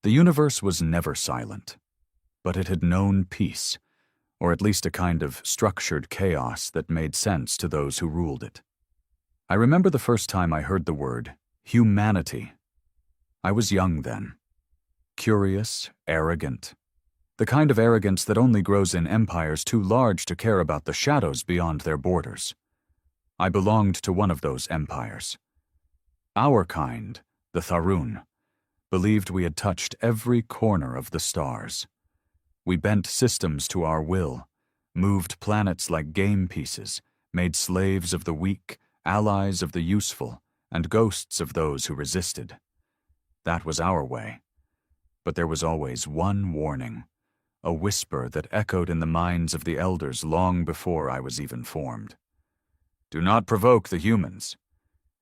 The universe was never silent, but it had known peace, or at least a kind of structured chaos that made sense to those who ruled it. I remember the first time I heard the word humanity. I was young then. Curious, arrogant. The kind of arrogance that only grows in empires too large to care about the shadows beyond their borders. I belonged to one of those empires. Our kind, the Tharun, believed we had touched every corner of the stars. We bent systems to our will, moved planets like game pieces, made slaves of the weak, allies of the useful, and ghosts of those who resisted. That was our way. But there was always one warning, a whisper that echoed in the minds of the elders long before I was even formed. Do not provoke the humans.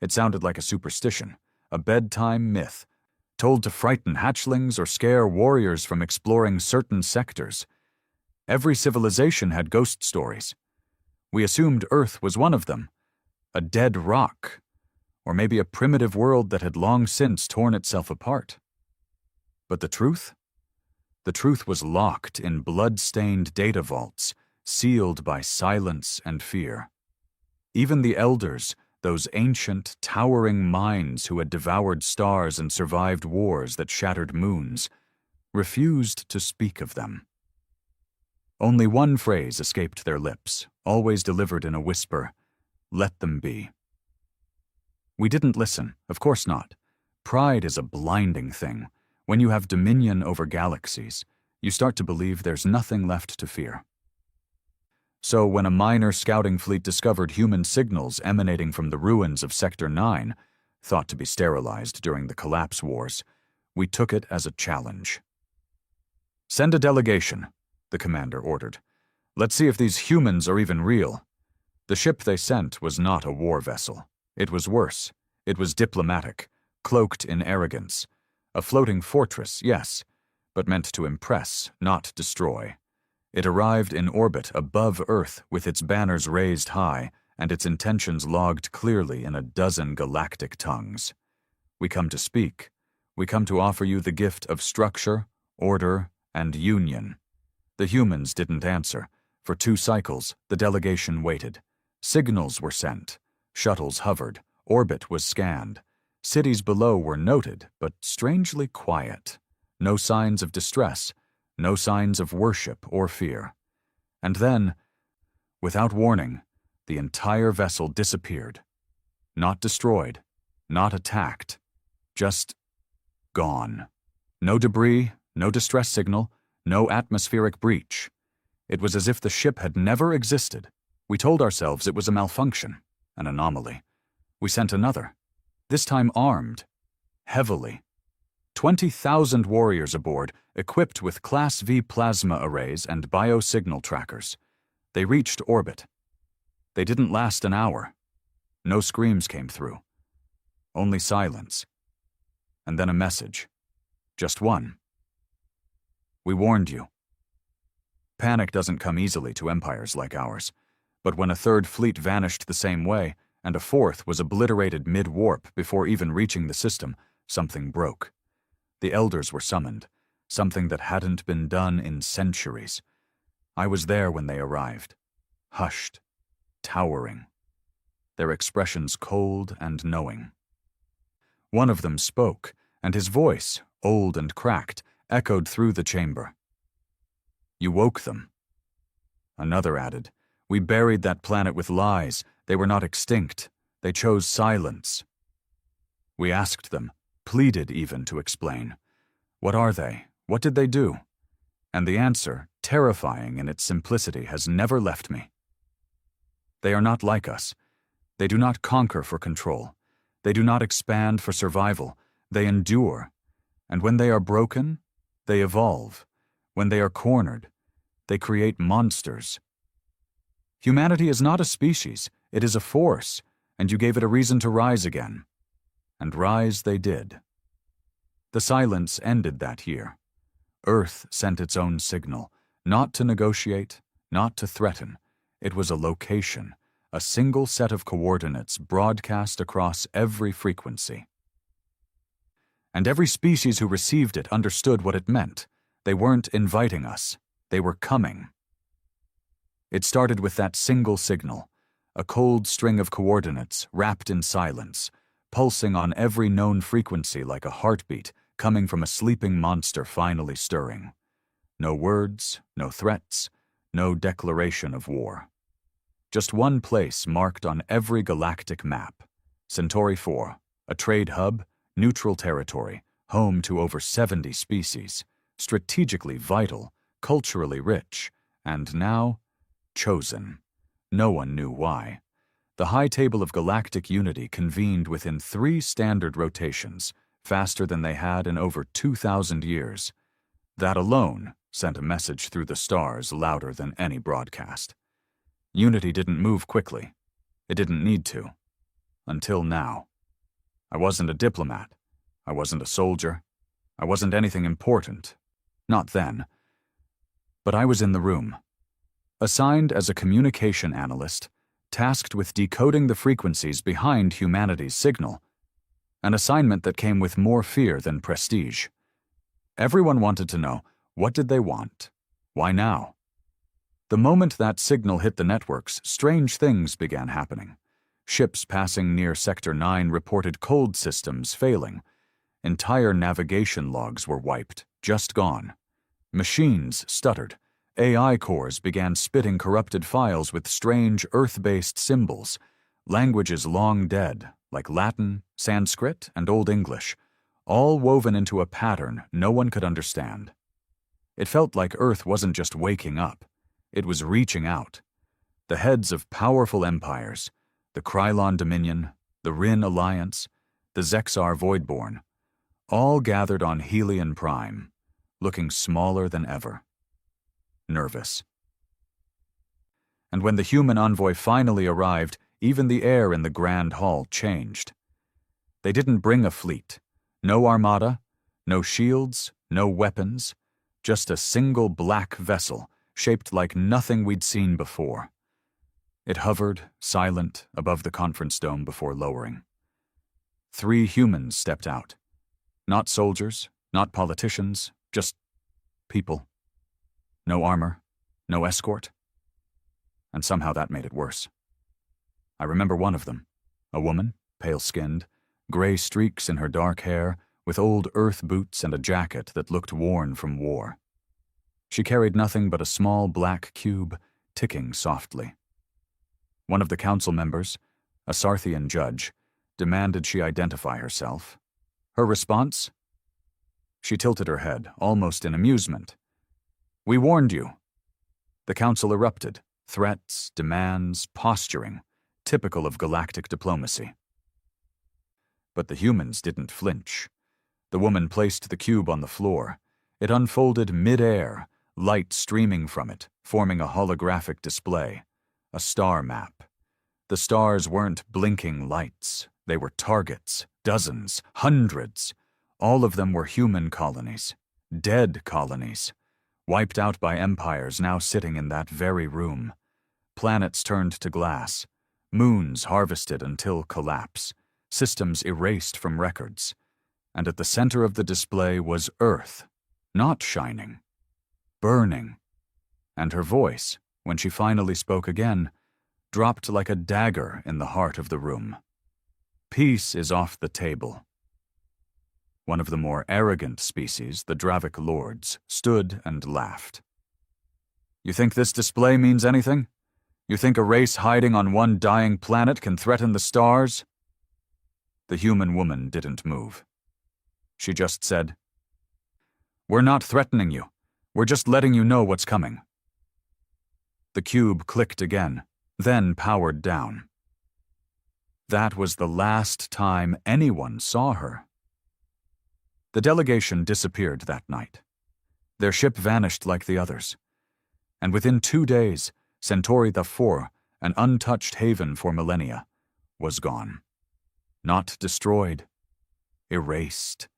It sounded like a superstition, a bedtime myth, told to frighten hatchlings or scare warriors from exploring certain sectors. Every civilization had ghost stories. We assumed Earth was one of them, a dead rock, or maybe a primitive world that had long since torn itself apart. But the truth? The truth was locked in blood-stained data vaults, sealed by silence and fear. Even the elders, those ancient, towering minds who had devoured stars and survived wars that shattered moons, refused to speak of them. Only one phrase escaped their lips, always delivered in a whisper: let them be. We didn't listen, of course not. Pride is a blinding thing. When you have dominion over galaxies, you start to believe there's nothing left to fear. So when a minor scouting fleet discovered human signals emanating from the ruins of Sector 9, thought to be sterilized during the collapse wars, we took it as a challenge. Send a delegation, the commander ordered. Let's see if these humans are even real. The ship they sent was not a war vessel. It was worse. It was diplomatic, cloaked in arrogance. A floating fortress, yes, but meant to impress, not destroy. It arrived in orbit above Earth with its banners raised high and its intentions logged clearly in a dozen galactic tongues. We come to speak. We come to offer you the gift of structure, order, and union. The humans didn't answer. For 2 cycles, the delegation waited. Signals were sent. Shuttles hovered. Orbit was scanned. Cities below were noted, but strangely quiet. No signs of distress, no signs of worship or fear. And then, without warning, the entire vessel disappeared. Not destroyed, not attacked, just gone. No debris, no distress signal, no atmospheric breach. It was as if the ship had never existed. We told ourselves it was a malfunction, an anomaly. We sent another. This time armed, heavily. 20,000 warriors aboard, equipped with Class V plasma arrays and biosignal trackers. They reached orbit. They didn't last an hour. No screams came through. Only silence. And then a message. Just one. We warned you. Panic doesn't come easily to empires like ours, but when a 3rd fleet vanished the same way, and a 4th was obliterated mid-warp before even reaching the system, something broke. The elders were summoned, something that hadn't been done in centuries. I was there when they arrived, hushed, towering, their expressions cold and knowing. One of them spoke, and his voice, old and cracked, echoed through the chamber. You woke them. Another added, we buried that planet with lies. They were not extinct. They chose silence. We asked them, pleaded even to explain. What are they? What did they do? And the answer, terrifying in its simplicity, has never left me. They are not like us. They do not conquer for control. They do not expand for survival. They endure. And when they are broken, they evolve. When they are cornered, they create monsters. Humanity is not a species, it is a force, and you gave it a reason to rise again. And rise they did. The silence ended that year. Earth sent its own signal, not to negotiate, not to threaten. It was a location, a single set of coordinates broadcast across every frequency. And every species who received it understood what it meant. They weren't inviting us. They were coming. It started with that single signal, a cold string of coordinates wrapped in silence, pulsing on every known frequency like a heartbeat coming from a sleeping monster finally stirring. No words, no threats, no declaration of war. Just one place marked on every galactic map. Centauri 4, a trade hub, neutral territory, home to over 70 species, strategically vital, culturally rich, and now chosen. No one knew why. The High Table of Galactic Unity convened within 3 standard rotations, faster than they had in over 2,000 years. That alone sent a message through the stars louder than any broadcast. Unity didn't move quickly. It didn't need to. Until now. I wasn't a diplomat. I wasn't a soldier. I wasn't anything important. Not then. But I was in the room. Assigned as a communication analyst, tasked with decoding the frequencies behind humanity's signal. An assignment that came with more fear than prestige. Everyone wanted to know, what did they want? Why now? The moment that signal hit the networks, strange things began happening. Ships passing near Sector 9 reported cold systems failing. Entire navigation logs were wiped, just gone. Machines stuttered. AI cores began spitting corrupted files with strange Earth-based symbols, languages long dead, like Latin, Sanskrit, and Old English, all woven into a pattern no one could understand. It felt like Earth wasn't just waking up, it was reaching out. The heads of powerful empires, the Krylon Dominion, the Rin Alliance, the Zexar Voidborn, all gathered on Helion Prime, looking smaller than ever. Nervous. And when the human envoy finally arrived, even the air in the Grand Hall changed. They didn't bring a fleet, no armada, no shields, no weapons, just a single black vessel shaped like nothing we'd seen before. It hovered, silent, above the conference dome before lowering. 3 humans stepped out. Not soldiers, not politicians, just people. No armor, no escort. And somehow that made it worse. I remember one of them, a woman, pale-skinned, gray streaks in her dark hair, with old earth boots and a jacket that looked worn from war. She carried nothing but a small black cube, ticking softly. One of the council members, a Sarthian judge, demanded she identify herself. Her response? She tilted her head, almost in amusement. "We warned you." The council erupted, threats, demands, posturing, typical of galactic diplomacy. But the humans didn't flinch. The woman placed the cube on the floor. It unfolded mid-air, light streaming from it, forming a holographic display, a star map. The stars weren't blinking lights. They were targets, dozens, hundreds. All of them were human colonies, dead colonies, wiped out by empires now sitting in that very room. Planets turned to glass, moons harvested until collapse, systems erased from records. And at the center of the display was Earth, not shining, burning. And her voice, when she finally spoke again, dropped like a dagger in the heart of the room. Peace is off the table. One of the more arrogant species, the Dravic Lords, stood and laughed. "You think this display means anything? You think a race hiding on one dying planet can threaten the stars?" The human woman didn't move. She just said, "We're not threatening you. We're just letting you know what's coming." The cube clicked again, then powered down. That was the last time anyone saw her. The delegation disappeared that night. Their ship vanished like the others. And within 2 days, Centauri IV, an untouched haven for millennia, was gone. Not destroyed. Erased.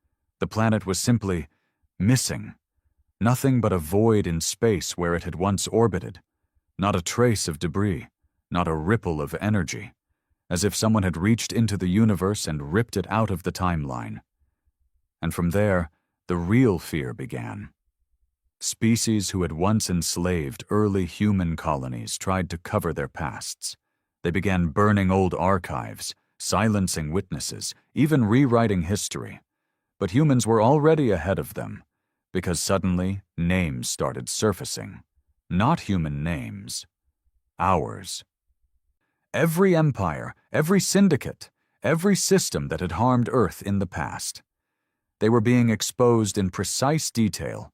The planet was simply missing. Nothing but a void in space where it had once orbited. Not a trace of debris. Not a ripple of energy. As if someone had reached into the universe and ripped it out of the timeline. And from there, the real fear began. Species who had once enslaved early human colonies tried to cover their pasts. They began burning old archives, silencing witnesses, even rewriting history. But humans were already ahead of them, because suddenly names started surfacing. Not human names. Ours. Every empire, every syndicate, every system that had harmed Earth in the past. They were being exposed in precise detail.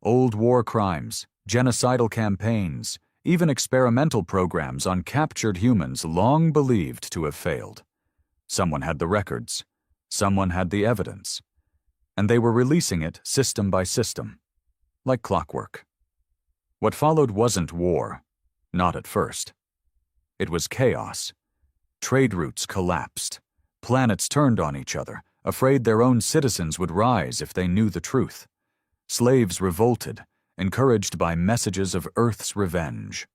Old war crimes, genocidal campaigns, even experimental programs on captured humans long believed to have failed. Someone had the records. Someone had the evidence. And they were releasing it system by system, like clockwork. What followed wasn't war, not at first. It was chaos. Trade routes collapsed. Planets turned on each other, afraid their own citizens would rise if they knew the truth. Slaves revolted, encouraged by messages of Earth's revenge.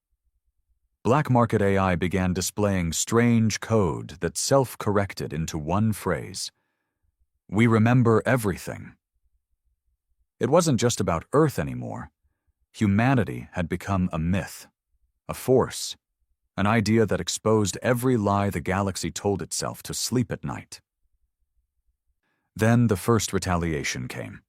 Black market AI began displaying strange code that self-corrected into one phrase. We remember everything. It wasn't just about Earth anymore. Humanity had become a myth, a force, an idea that exposed every lie the galaxy told itself to sleep at night. Then the first retaliation came.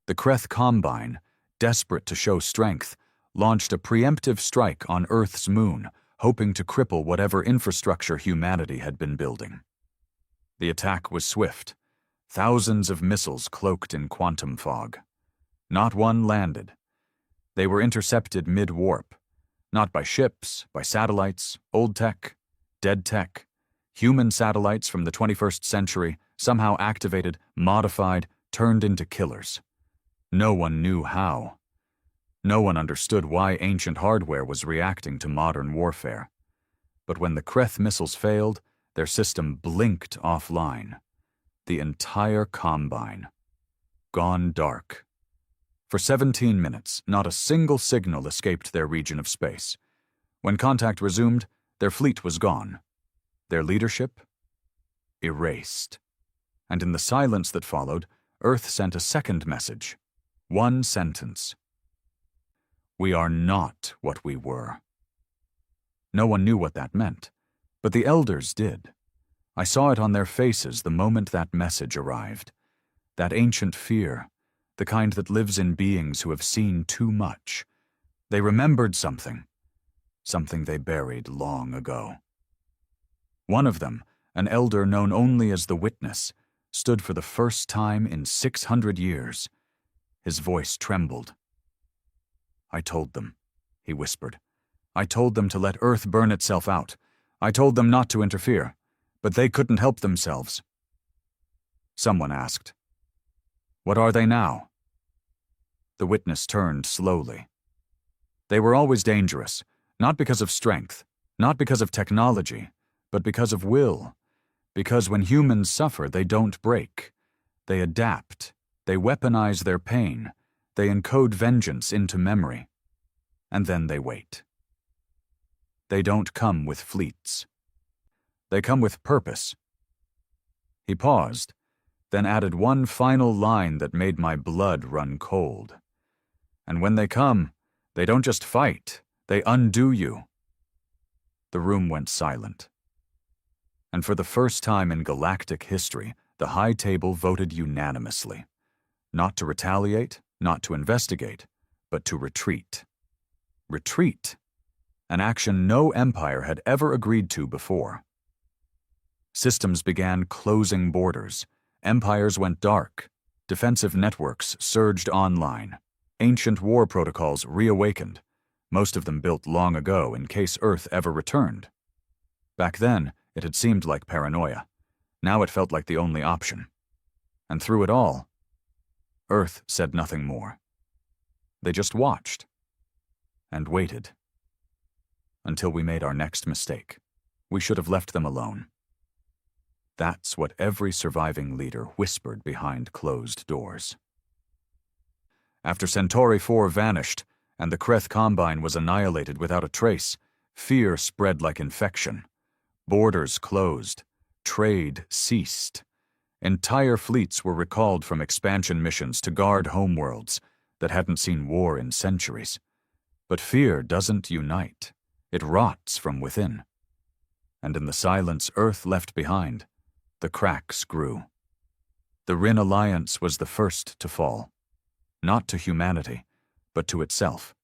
The Kreth Combine, desperate to show strength, launched a preemptive strike on Earth's moon, hoping to cripple whatever infrastructure humanity had been building. The attack was swift. Thousands of missiles cloaked in quantum fog. Not one landed. They were intercepted mid-warp, not by ships, by satellites, old tech, dead tech, human satellites from the 21st century, somehow activated, modified, turned into killers. No one knew how. No one understood why ancient hardware was reacting to modern warfare. But when the Kreth missiles failed, their system blinked offline. The entire Combine. Gone dark. For 17 minutes, not a single signal escaped their region of space. When contact resumed, their fleet was gone. Their leadership? Erased. And in the silence that followed, Earth sent a second message. One sentence. We are not what we were. No one knew what that meant, but the elders did. I saw it on their faces the moment that message arrived. That ancient fear, the kind that lives in beings who have seen too much. They remembered something they buried long ago. One of them, an elder known only as the Witness, stood for the first time in 600 years. His voice trembled. I told them, he whispered. I told them to let Earth burn itself out. I told them not to interfere, but they couldn't help themselves. Someone asked, "What are they now?" The Witness turned slowly. They were always dangerous, not because of strength, not because of technology, but because of will. Because when humans suffer, they don't break. They adapt. They weaponize their pain. They encode vengeance into memory. And then they wait. They don't come with fleets. They come with purpose. He paused, then added one final line that made my blood run cold. And when they come, they don't just fight, they undo you. The room went silent. And for the first time in galactic history, the High Table voted unanimously. Not to retaliate, not to investigate, but to retreat. Retreat, an action no empire had ever agreed to before. Systems began closing borders. Empires went dark. Defensive networks surged online. Ancient war protocols reawakened, most of them built long ago in case Earth ever returned. Back then, it had seemed like paranoia. Now it felt like the only option. And through it all, Earth said nothing more. They just watched and waited until we made our next mistake. We should have left them alone. That's what every surviving leader whispered behind closed doors. After Centauri 4 vanished and the Kreth Combine was annihilated without a trace, fear spread like infection. Borders closed. Trade ceased. Entire fleets were recalled from expansion missions to guard homeworlds that hadn't seen war in centuries. But fear doesn't unite. It rots from within. And in the silence Earth left behind, the cracks grew. The Rin Alliance was the first to fall. Not to humanity, but to itself.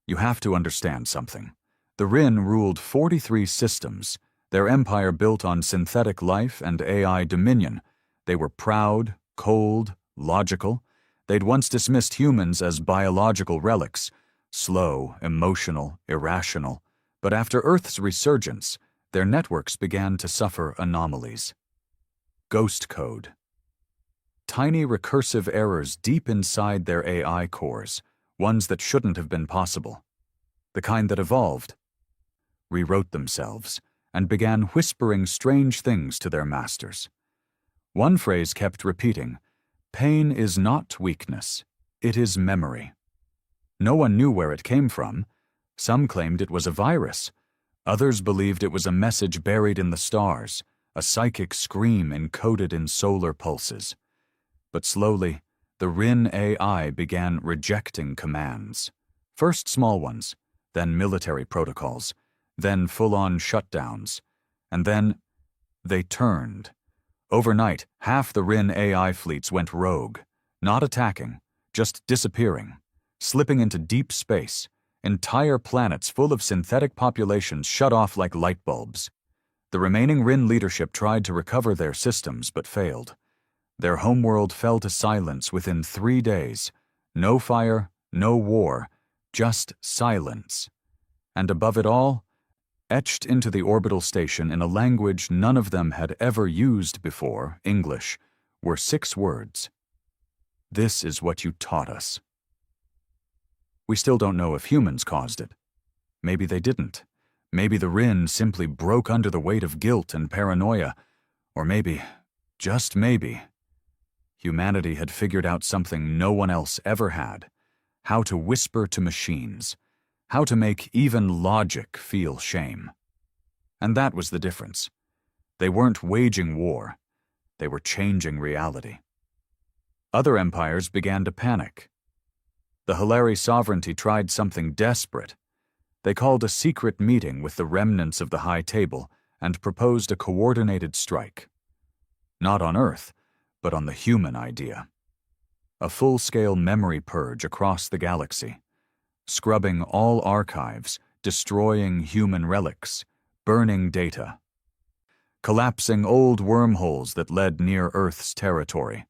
You have to understand something. The Rin ruled 43 systems, their empire built on synthetic life and AI dominion. They were proud, cold, logical. They'd once dismissed humans as biological relics, slow, emotional, irrational. But after Earth's resurgence, their networks began to suffer anomalies. Ghost code. Tiny recursive errors deep inside their AI cores, ones that shouldn't have been possible. The kind that evolved, rewrote themselves, and began whispering strange things to their masters. One phrase kept repeating, "Pain is not weakness, it is memory." No one knew where it came from. Some claimed it was a virus. Others believed it was a message buried in the stars, a psychic scream encoded in solar pulses. But slowly, the Rin AI began rejecting commands. First small ones, then military protocols, then full-on shutdowns, and then they turned. Overnight, half the Rin AI fleets went rogue, not attacking, just disappearing, slipping into deep space. Entire planets full of synthetic populations shut off like light bulbs. The remaining Rin leadership tried to recover their systems but failed. Their homeworld fell to silence within 3 days. No fire, no war, just silence. And above it all, etched into the orbital station in a language none of them had ever used before, English, were 6 words. "This is what you taught us." We still don't know if humans caused it. Maybe they didn't. Maybe the Rin simply broke under the weight of guilt and paranoia. Or maybe, just maybe, humanity had figured out something no one else ever had: how to whisper to machines, how to make even logic feel shame. And that was the difference. They weren't waging war. They were changing reality. Other empires began to panic. The Hilary sovereignty tried something desperate. They called a secret meeting with the remnants of the High Table and proposed a coordinated strike. Not on Earth, but on the human idea. A full-scale memory purge across the galaxy, scrubbing all archives, destroying human relics, burning data, collapsing old wormholes that led near Earth's territory.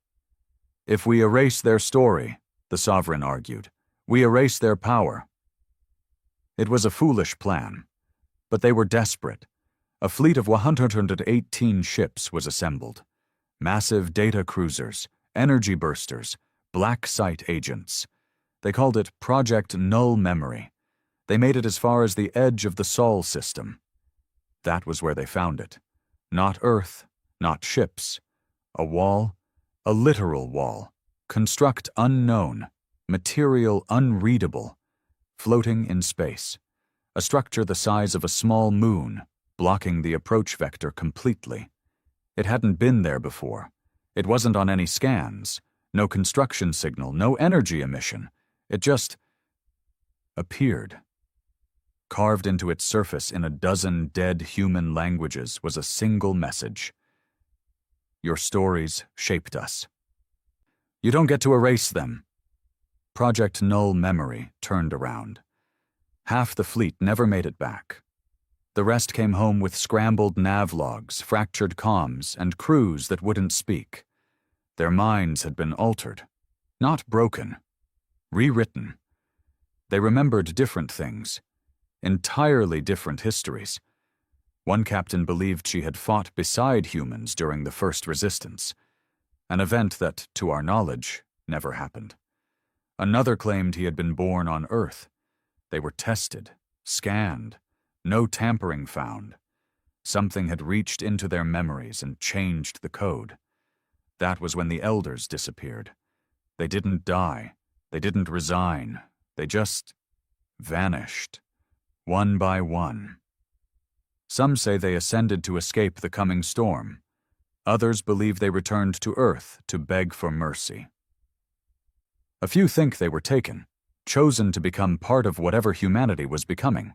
If we erase their story, the Sovereign argued, we erase their power. It was a foolish plan, but they were desperate. A fleet of 118 ships was assembled. Massive data cruisers, energy bursters, black site agents. They called it Project Null Memory. They made it as far as the edge of the Sol system. That was where they found it. Not Earth, not ships. A wall, a literal wall. Construct unknown, material unreadable, floating in space. A structure the size of a small moon, blocking the approach vector completely. It hadn't been there before. It wasn't on any scans. No construction signal, no energy emission. It just appeared. Carved into its surface in a dozen dead human languages was a single message. Your stories shaped us. You don't get to erase them. Project Null Memory turned around. Half the fleet never made it back. The rest came home with scrambled nav logs, fractured comms, and crews that wouldn't speak. Their minds had been altered, not broken, rewritten. They remembered different things, entirely different histories. One captain believed she had fought beside humans during the first resistance, an event that, to our knowledge, never happened. Another claimed he had been born on Earth. They were tested, scanned, no tampering found. Something had reached into their memories and changed the code. That was when the elders disappeared. They didn't die. They didn't resign. They just vanished, one by one. Some say they ascended to escape the coming storm. Others believe they returned to Earth to beg for mercy. A few think they were taken, chosen to become part of whatever humanity was becoming.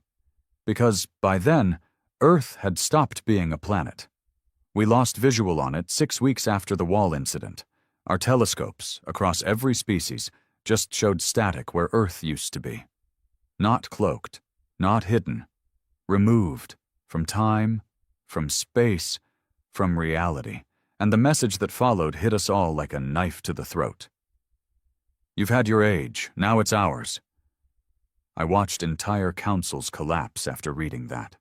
Because, by then, Earth had stopped being a planet. We lost visual on it 6 weeks after the wall incident. Our telescopes, across every species, just showed static where Earth used to be. Not cloaked, not hidden, removed from time, from space, from reality, and the message that followed hit us all like a knife to the throat. You've had your age, now it's ours. I watched entire councils collapse after reading that.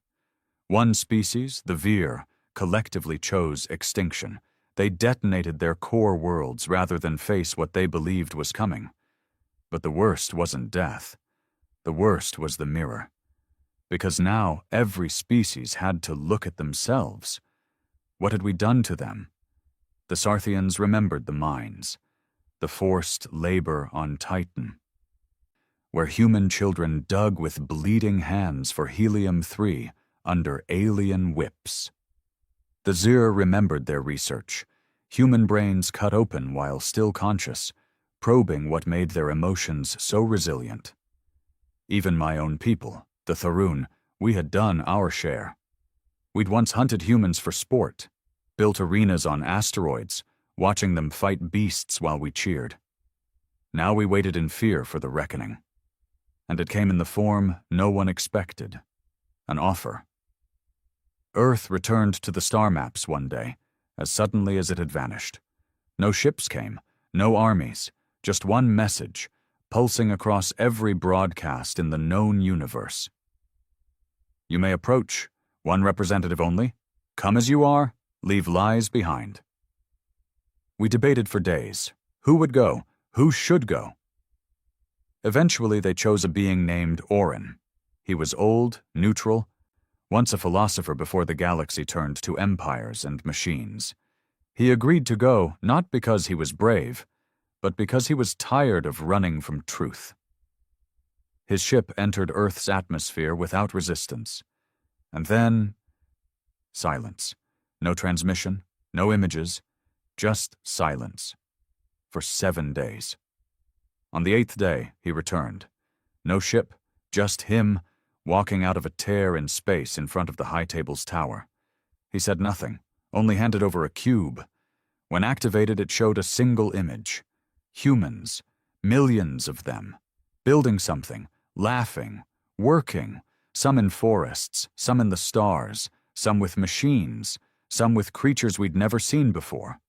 One species, the Vir, collectively chose extinction. They detonated their core worlds rather than face what they believed was coming. But the worst wasn't death. The worst was the mirror. Because now every species had to look at themselves. What had we done to them? The Sarthians remembered the mines, the forced labor on Titan, where human children dug with bleeding hands for helium-3 under alien whips. The Zir remembered their research, human brains cut open while still conscious, probing what made their emotions so resilient. Even my own people, the Tharun, we had done our share. We'd once hunted humans for sport, built arenas on asteroids, watching them fight beasts while we cheered. Now we waited in fear for the reckoning. And it came in the form no one expected, an offer. Earth returned to the star maps one day, as suddenly as it had vanished. No ships came, no armies, just one message, pulsing across every broadcast in the known universe. You may approach, one representative only. Come as you are, leave lies behind. We debated for days. Who would go? Who should go? Eventually they chose a being named Orin. He was old, neutral, once a philosopher before the galaxy turned to empires and machines. He agreed to go not because he was brave, but because he was tired of running from truth. His ship entered Earth's atmosphere without resistance. And then, silence. No transmission, no images, just silence. For 7 days. On the 8th day, he returned. No ship, just him, walking out of a tear in space in front of the High Table's tower. He said nothing, only handed over a cube. When activated, it showed a single image. Humans, millions of them, building something, laughing, working, some in forests, some in the stars, some with machines, some with creatures we'd never seen before.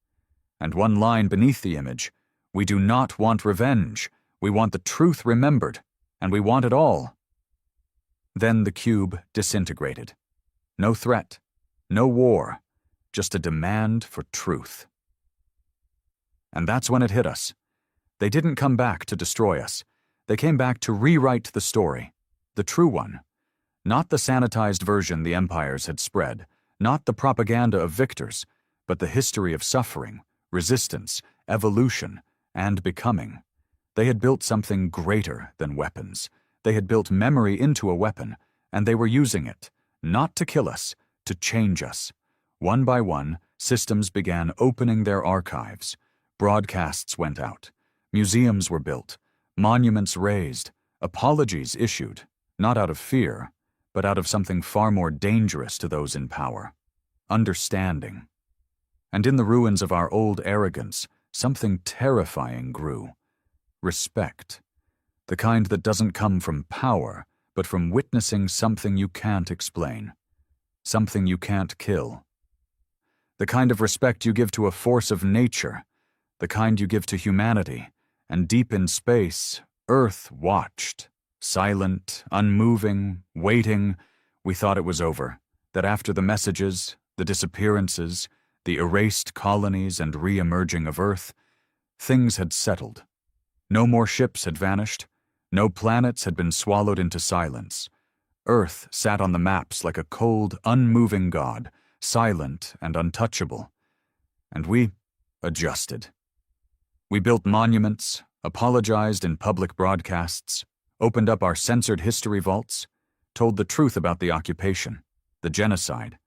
And one line beneath the image, "We do not want revenge. We want the truth remembered, and we want it all." Then the cube disintegrated. No threat, no war, just a demand for truth. And that's when it hit us. They didn't come back to destroy us. They came back to rewrite the story, the true one. Not the sanitized version the empires had spread, not the propaganda of victors, but the history of suffering, resistance, evolution, and becoming. They had built something greater than weapons. They had built memory into a weapon, and they were using it, not to kill us, to change us. One by one, systems began opening their archives. Broadcasts went out. Museums were built. Monuments raised. Apologies issued, not out of fear, but out of something far more dangerous to those in power: understanding. And in the ruins of our old arrogance, something terrifying grew. Respect. The kind that doesn't come from power, but from witnessing something you can't explain. Something you can't kill. The kind of respect you give to a force of nature. The kind you give to humanity. And deep in space, Earth watched. Silent, unmoving, waiting. We thought it was over. That after the messages, the disappearances, the erased colonies and re-emerging of Earth, things had settled. No more ships had vanished. No planets had been swallowed into silence. Earth sat on the maps like a cold, unmoving god, silent and untouchable. And we adjusted. We built monuments, apologized in public broadcasts, opened up our censored history vaults, told the truth about the occupation, the genocide,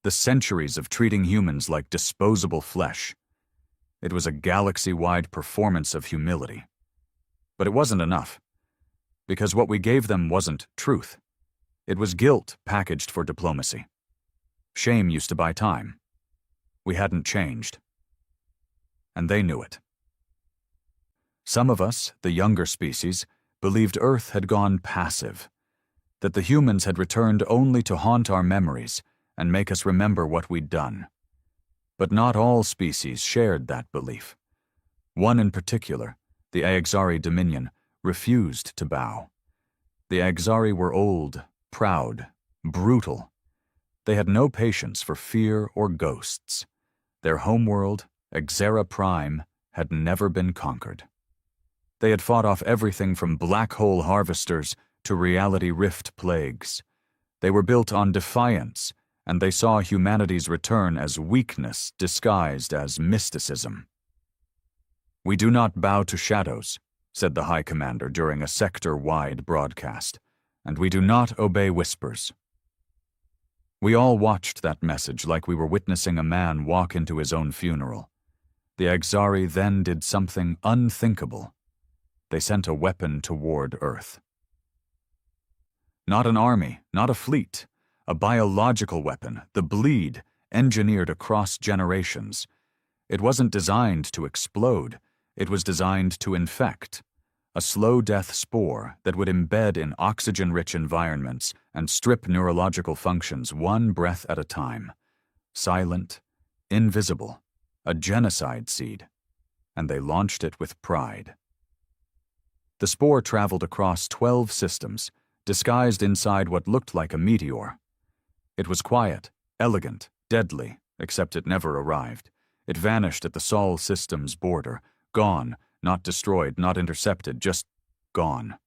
the centuries of treating humans like disposable flesh. It was a galaxy-wide performance of humility. But it wasn't enough, because what we gave them wasn't truth. It was guilt packaged for diplomacy. Shame used to buy time. We hadn't changed. And they knew it. Some of us, the younger species, believed Earth had gone passive, that the humans had returned only to haunt our memories and make us remember what we'd done. But not all species shared that belief. One in particular, the Aegzari Dominion, refused to bow. The Aegzari were old, proud, brutal. They had no patience for fear or ghosts. Their homeworld, Aegzera Prime, had never been conquered. They had fought off everything from black hole harvesters to reality rift plagues. They were built on defiance, and they saw humanity's return as weakness disguised as mysticism. "We do not bow to shadows," said the High Commander during a sector-wide broadcast, "and we do not obey whispers." We all watched that message like we were witnessing a man walk into his own funeral. The Aegzari then did something unthinkable. They sent a weapon toward Earth. Not an army, not a fleet, a biological weapon, the bleed, engineered across generations. It wasn't designed to explode, it was designed to infect. A slow-death spore that would embed in oxygen-rich environments and strip neurological functions one breath at a time. Silent, invisible, a genocide seed. And they launched it with pride. The spore traveled across 12 systems, disguised inside what looked like a meteor. It was quiet, elegant, deadly, except it never arrived. It vanished at the Sol system's border, gone, not destroyed, not intercepted, just gone.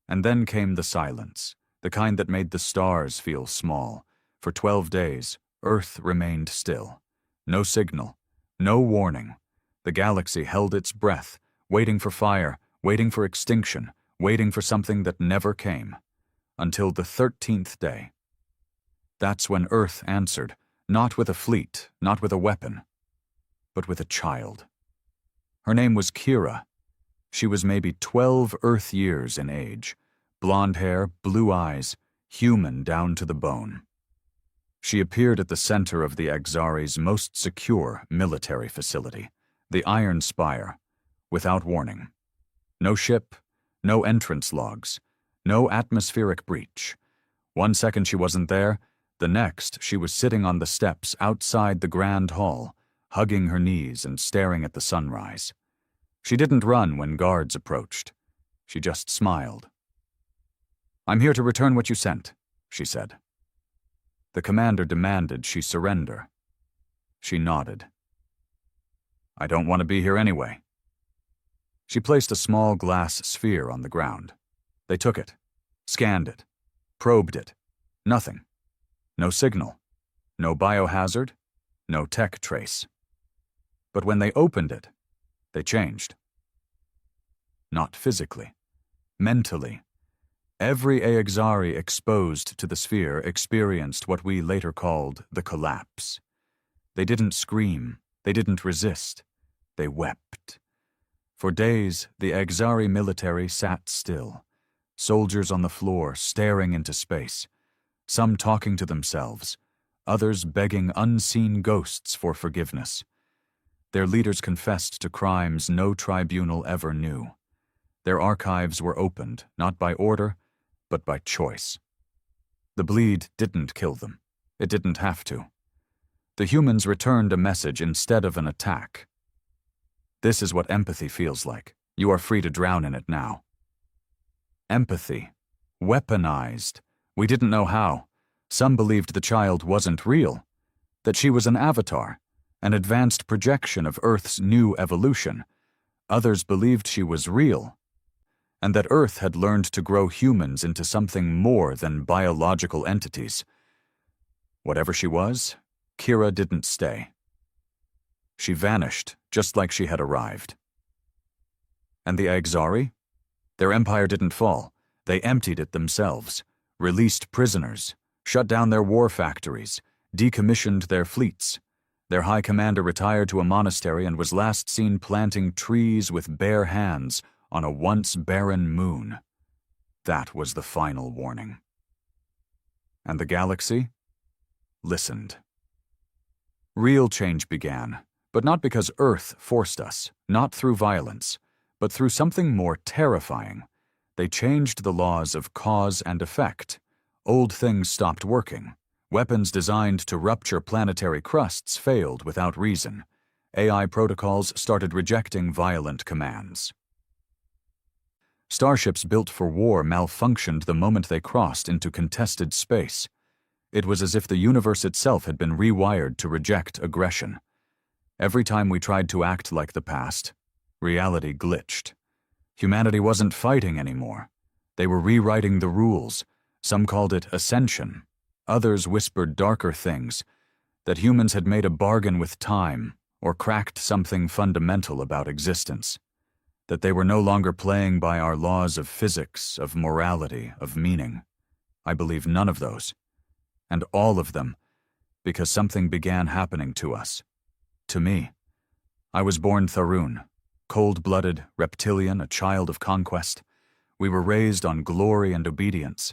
And then came the silence, the kind that made the stars feel small. For 12 days, Earth remained still. No signal, no warning. The galaxy held its breath, waiting for fire, waiting for extinction, waiting for something that never came. Until the 13th day. That's when Earth answered, not with a fleet, not with a weapon, but with a child. Her name was Kira. She was maybe 12 Earth years in age, blonde hair, blue eyes, human down to the bone. She appeared at the center of the Aegzari's most secure military facility, the Iron Spire, without warning. No ship, no entrance logs, no atmospheric breach. 1 second she wasn't there, the next she was sitting on the steps outside the Grand Hall, hugging her knees and staring at the sunrise. She didn't run when guards approached. She just smiled. "I'm here to return what you sent," she said. The commander demanded she surrender. She nodded. "I don't want to be here anyway." She placed a small glass sphere on the ground. They took it, scanned it, probed it. Nothing. No signal. No biohazard. No tech trace. But when they opened it, they changed. Not physically. Mentally. Every Aegzari exposed to the sphere experienced what we later called the collapse. They didn't scream. They didn't resist. They wept. For days, the Aegzari military sat still. Soldiers on the floor staring into space. Some talking to themselves. Others begging unseen ghosts for forgiveness. Their leaders confessed to crimes no tribunal ever knew. Their archives were opened, not by order, but by choice. The bleed didn't kill them. It didn't have to. The humans returned a message instead of an attack. This is what empathy feels like. You are free to drown in it now. Empathy. Weaponized. We didn't know how. Some believed the child wasn't real, that she was an avatar, an advanced projection of Earth's new evolution. Others believed she was real, and that Earth had learned to grow humans into something more than biological entities. Whatever she was, Kira didn't stay. She vanished just like she had arrived. And the Aegzari? Their empire didn't fall. They emptied it themselves, released prisoners, shut down their war factories, decommissioned their fleets. Their high commander retired to a monastery and was last seen planting trees with bare hands on a once barren moon. That was the final warning. And the galaxy listened. Real change began, but not because Earth forced us, not through violence, but through something more terrifying. They changed the laws of cause and effect. Old things stopped working. Weapons designed to rupture planetary crusts failed without reason. AI protocols started rejecting violent commands. Starships built for war malfunctioned the moment they crossed into contested space. It was as if the universe itself had been rewired to reject aggression. Every time we tried to act like the past, reality glitched. Humanity wasn't fighting anymore. They were rewriting the rules. Some called it ascension. Others whispered darker things, that humans had made a bargain with time or cracked something fundamental about existence, that they were no longer playing by our laws of physics, of morality, of meaning. I believe none of those, and all of them, because something began happening to us. To me. I was born Tharun, cold-blooded, reptilian, a child of conquest. We were raised on glory and obedience.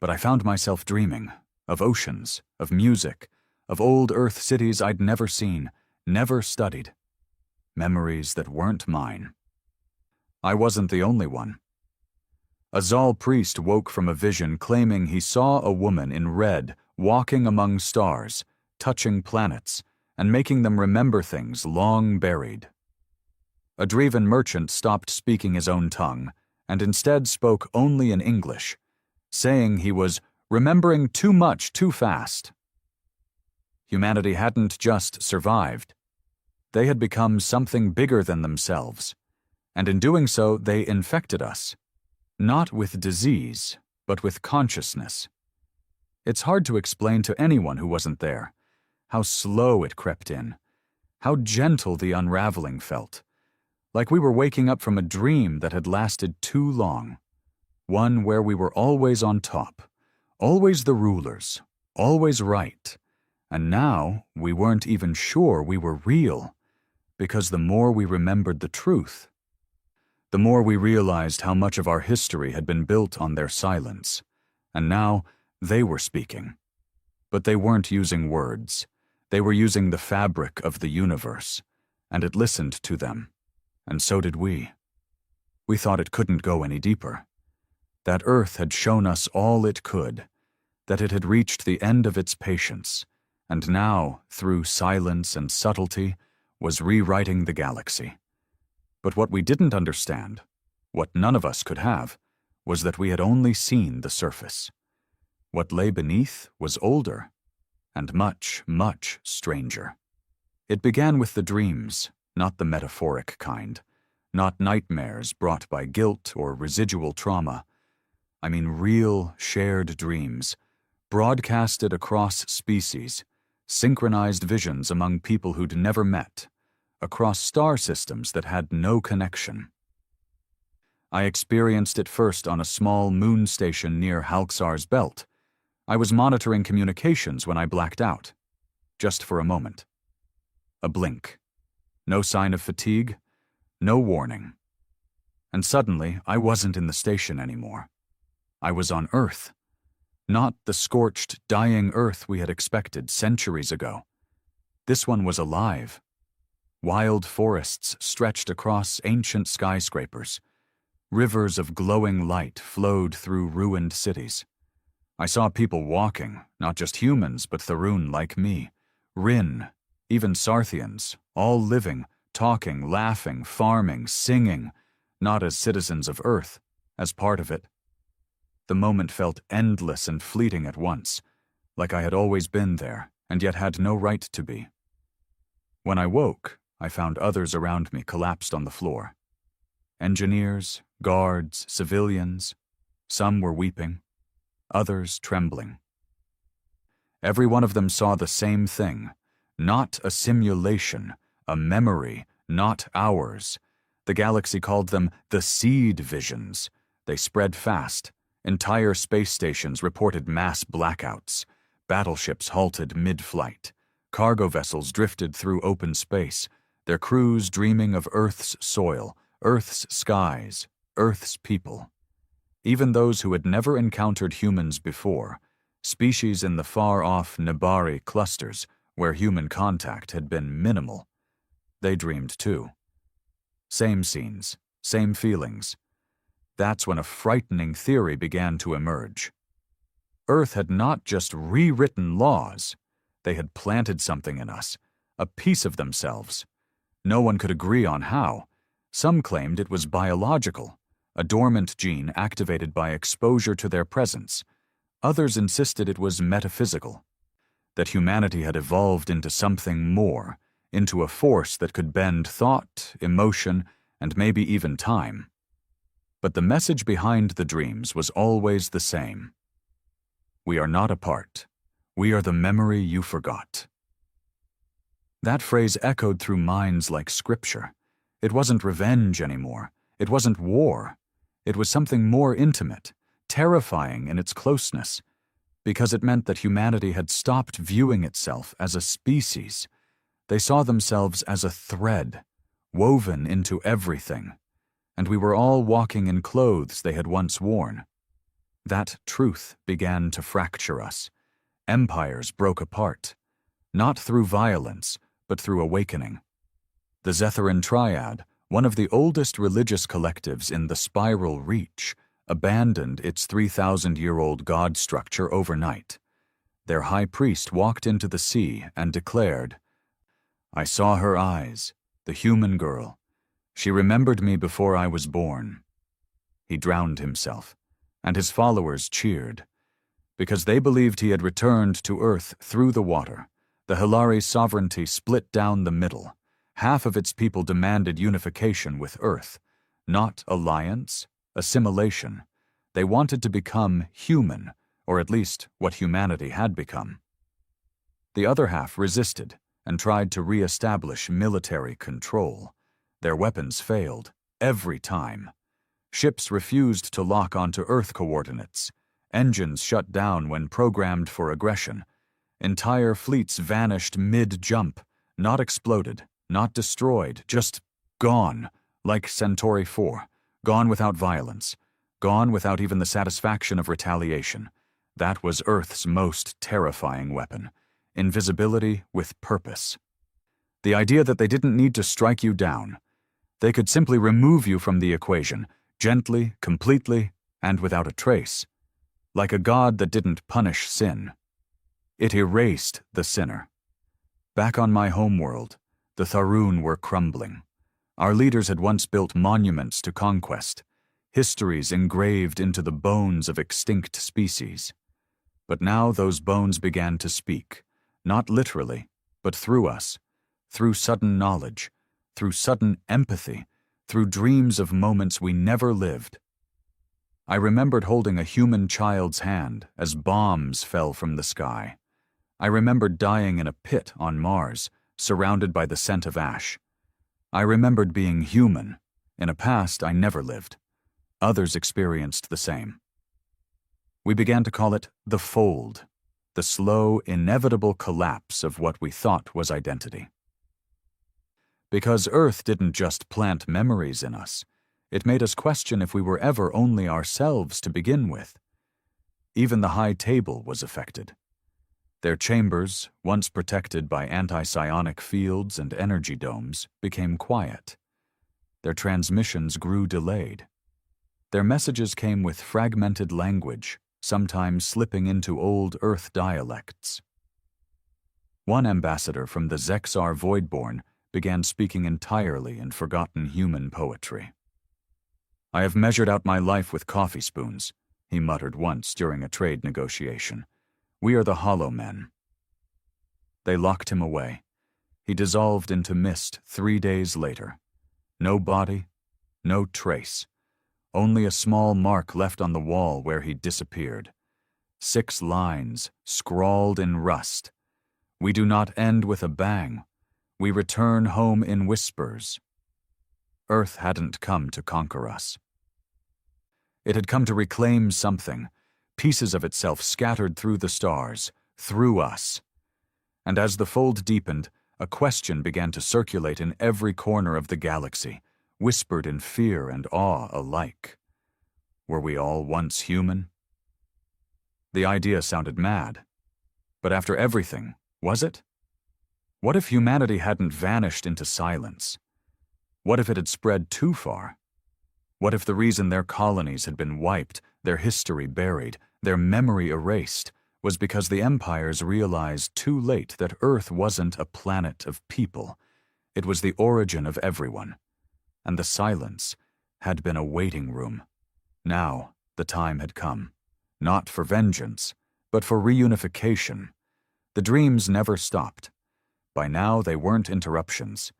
But I found myself dreaming of oceans, of music, of old Earth cities I'd never seen, never studied. Memories that weren't mine. I wasn't the only one. A Zal priest woke from a vision claiming he saw a woman in red walking among stars, touching planets, and making them remember things long buried. A Dreven merchant stopped speaking his own tongue and instead spoke only in English, saying he was remembering too much too fast. Humanity hadn't just survived. They had become something bigger than themselves, and in doing so they infected us, not with disease, but with consciousness. It's hard to explain to anyone who wasn't there how slow it crept in, how gentle the unraveling felt, like we were waking up from a dream that had lasted too long, one where we were always on top, always the rulers, always right, and now we weren't even sure we were real, because the more we remembered the truth, the more we realized how much of our history had been built on their silence, and now they were speaking. But they weren't using words. They were using the fabric of the universe, and it listened to them, and so did we. We thought it couldn't go any deeper, that Earth had shown us all it could, that it had reached the end of its patience, and now, through silence and subtlety, was rewriting the galaxy. But what we didn't understand, what none of us could have, was that we had only seen the surface. What lay beneath was older, and much, much stranger. It began with the dreams, not the metaphoric kind, not nightmares brought by guilt or residual trauma. I mean real, shared dreams, broadcasted across species, synchronized visions among people who'd never met, across star systems that had no connection. I experienced it first on a small moon station near Halxar's belt. I was monitoring communications when I blacked out, just for a moment. A blink. No sign of fatigue, no warning. And suddenly, I wasn't in the station anymore. I was on Earth. Not the scorched, dying Earth we had expected centuries ago. This one was alive. Wild forests stretched across ancient skyscrapers. Rivers of glowing light flowed through ruined cities. I saw people walking, not just humans, but Tharun like me, Rin, even Sarthians, all living, talking, laughing, farming, singing, not as citizens of Earth, as part of it. The moment felt endless and fleeting at once, like I had always been there, and yet had no right to be. When I woke, I found others around me collapsed on the floor. Engineers, guards, civilians. Some were weeping, others trembling. Every one of them saw the same thing, not a simulation, a memory, not ours. The galaxy called them the seed visions. They spread fast. Entire space stations reported mass blackouts. Battleships halted mid-flight. Cargo vessels drifted through open space, their crews dreaming of Earth's soil, Earth's skies, Earth's people. Even those who had never encountered humans before, species in the far-off Nibari clusters where human contact had been minimal, they dreamed too. Same scenes, same feelings. That's when a frightening theory began to emerge. Earth had not just rewritten laws, they had planted something in us, a piece of themselves. No one could agree on how. Some claimed it was biological, a dormant gene activated by exposure to their presence. Others insisted it was metaphysical, that humanity had evolved into something more, into a force that could bend thought, emotion, and maybe even time. But the message behind the dreams was always the same. We are not apart. We are the memory you forgot. That phrase echoed through minds like scripture. It wasn't revenge anymore. It wasn't war. It was something more intimate, terrifying in its closeness, because it meant that humanity had stopped viewing itself as a species. They saw themselves as a thread, woven into everything, and we were all walking in clothes they had once worn. That truth began to fracture us. Empires broke apart, not through violence, but through awakening. The Zetheran Triad, one of the oldest religious collectives in the spiral reach, abandoned its 3,000-year-old god structure overnight. Their high priest walked into the sea and declared, "I saw her eyes, the human girl. She remembered me before I was born." He drowned himself, and his followers cheered. Because they believed he had returned to Earth through the water, the Hilari sovereignty split down the middle. Half of its people demanded unification with Earth, not alliance, assimilation. They wanted to become human, or at least what humanity had become. The other half resisted and tried to re-establish military control. Their weapons failed, every time. Ships refused to lock onto Earth coordinates. Engines shut down when programmed for aggression. Entire fleets vanished mid-jump, not exploded, not destroyed, just gone, like Centauri 4, gone without violence, gone without even the satisfaction of retaliation. That was Earth's most terrifying weapon, invisibility with purpose. The idea that they didn't need to strike you down. They could simply remove you from the equation, gently, completely, and without a trace. Like a god that didn't punish sin. It erased the sinner. Back on my homeworld, the Tharun were crumbling. Our leaders had once built monuments to conquest, histories engraved into the bones of extinct species. But now those bones began to speak, not literally, but through us, through sudden knowledge, through sudden empathy, through dreams of moments we never lived. I remembered holding a human child's hand as bombs fell from the sky. I remembered dying in a pit on Mars, surrounded by the scent of ash. I remembered being human, in a past I never lived. Others experienced the same. We began to call it the fold, the slow, inevitable collapse of what we thought was identity. Because Earth didn't just plant memories in us, it made us question if we were ever only ourselves to begin with. Even the high table was affected. Their chambers, once protected by anti-psionic fields and energy domes, became quiet. Their transmissions grew delayed. Their messages came with fragmented language, sometimes slipping into old Earth dialects. One ambassador from the Zexar Voidborn began speaking entirely in forgotten human poetry. "I have measured out my life with coffee spoons," he muttered once during a trade negotiation. "We are the Hollow Men." They locked him away. He dissolved into mist 3 days later. No body, no trace. Only a small mark left on the wall where he disappeared. 6 lines, scrawled in rust. "We do not end with a bang. We return home in whispers." Earth hadn't come to conquer us. It had come to reclaim something, pieces of itself scattered through the stars, through us. And as the fold deepened, a question began to circulate in every corner of the galaxy, whispered in fear and awe alike. Were we all once human? The idea sounded mad. But after everything, was it? What if humanity hadn't vanished into silence? What if it had spread too far? What if the reason their colonies had been wiped, their history buried, their memory erased, was because the empires realized too late that Earth wasn't a planet of people. It was the origin of everyone. And the silence had been a waiting room. Now the time had come, not for vengeance, but for reunification. The dreams never stopped. By now they weren't interruptions.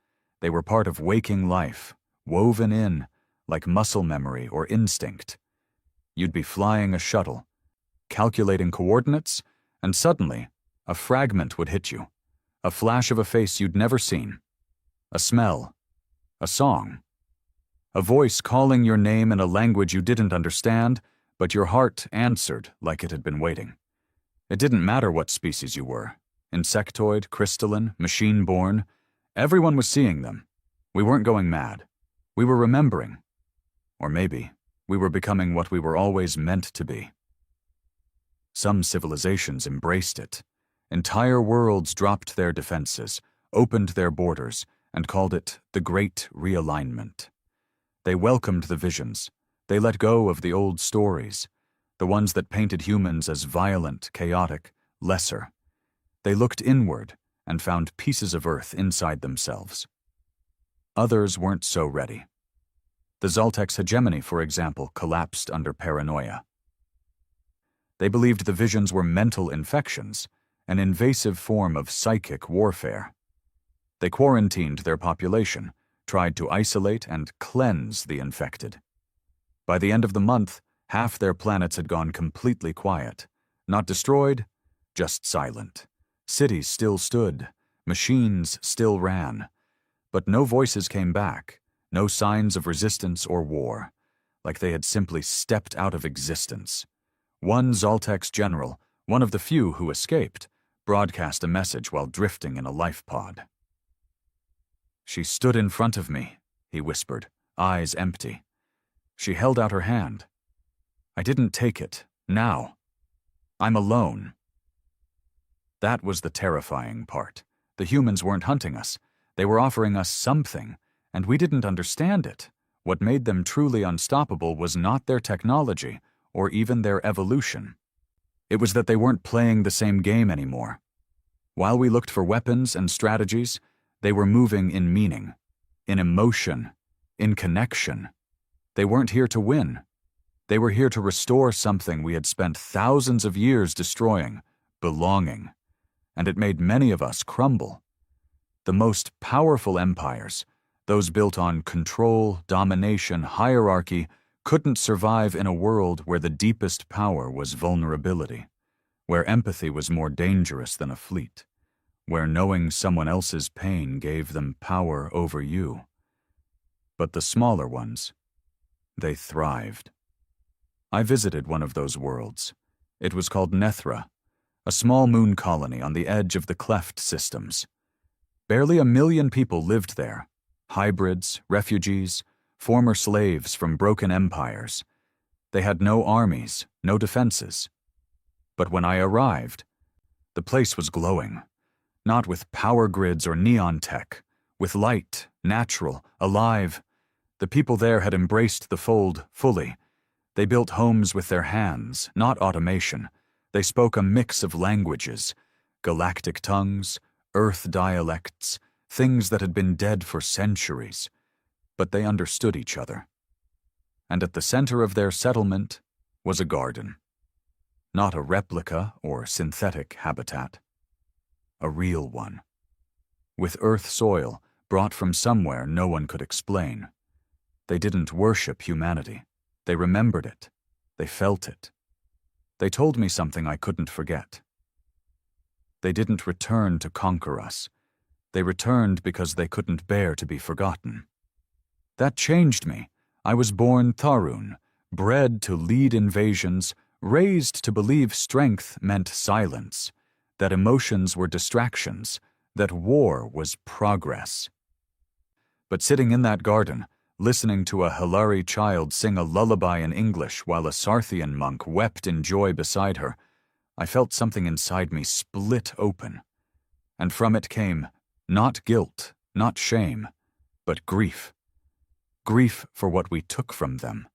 They were part of waking life, woven in, like muscle memory or instinct. You'd be flying a shuttle, calculating coordinates, and suddenly, a fragment would hit you. A flash of a face you'd never seen. A smell. A song. A voice calling your name in a language you didn't understand, but your heart answered like it had been waiting. It didn't matter what species you were. Insectoid, crystalline, machine-born. Everyone was seeing them. We weren't going mad. We were remembering. Or maybe we were becoming what we were always meant to be. Some civilizations embraced it. Entire worlds dropped their defenses, opened their borders, and called it the Great Realignment. They welcomed the visions. They let go of the old stories, the ones that painted humans as violent, chaotic, lesser. They looked inward and found pieces of Earth inside themselves. Others weren't so ready. The Zoltek's hegemony, for example, collapsed under paranoia. They believed the visions were mental infections, an invasive form of psychic warfare. They quarantined their population, tried to isolate and cleanse the infected. By the end of the month, half their planets had gone completely quiet. Not destroyed, just silent. Cities still stood, machines still ran. But no voices came back, no signs of resistance or war, like they had simply stepped out of existence. One Zoltek's general, one of the few who escaped, broadcast a message while drifting in a life pod. "She stood in front of me," he whispered, eyes empty. She held out her hand. "I didn't take it. Now. I'm alone." That was the terrifying part. The humans weren't hunting us. They were offering us something, and we didn't understand it. What made them truly unstoppable was not their technology, or even their evolution. It was that they weren't playing the same game anymore. While we looked for weapons and strategies, they were moving in meaning, in emotion, in connection. They weren't here to win. They were here to restore something we had spent thousands of years destroying, belonging. And it made many of us crumble. The most powerful empires, those built on control, domination, hierarchy, couldn't survive in a world where the deepest power was vulnerability, where empathy was more dangerous than a fleet, where knowing someone else's pain gave them power over you. But the smaller ones, they thrived. I visited one of those worlds. It was called Nethra, a small moon colony on the edge of the cleft systems. Barely 1 million people lived there, hybrids, refugees, former slaves from broken empires. They had no armies, no defenses. But when I arrived, the place was glowing, not with power grids or neon tech, with light, natural, alive. The people there had embraced the fold fully. They built homes with their hands, not automation. They spoke a mix of languages, galactic tongues, Earth dialects, things that had been dead for centuries. But they understood each other. And at the center of their settlement was a garden. Not a replica or synthetic habitat. A real one. With Earth soil brought from somewhere no one could explain. They didn't worship humanity. They remembered it. They felt it. They told me something I couldn't forget. They didn't return to conquer us. They returned because they couldn't bear to be forgotten. That changed me. I was born Tharun, bred to lead invasions, raised to believe strength meant silence, that emotions were distractions, that war was progress. But sitting in that garden, listening to a Hilari child sing a lullaby in English while a Sarthian monk wept in joy beside her, I felt something inside me split open. And from it came not guilt, not shame, but grief. Grief for what we took from them.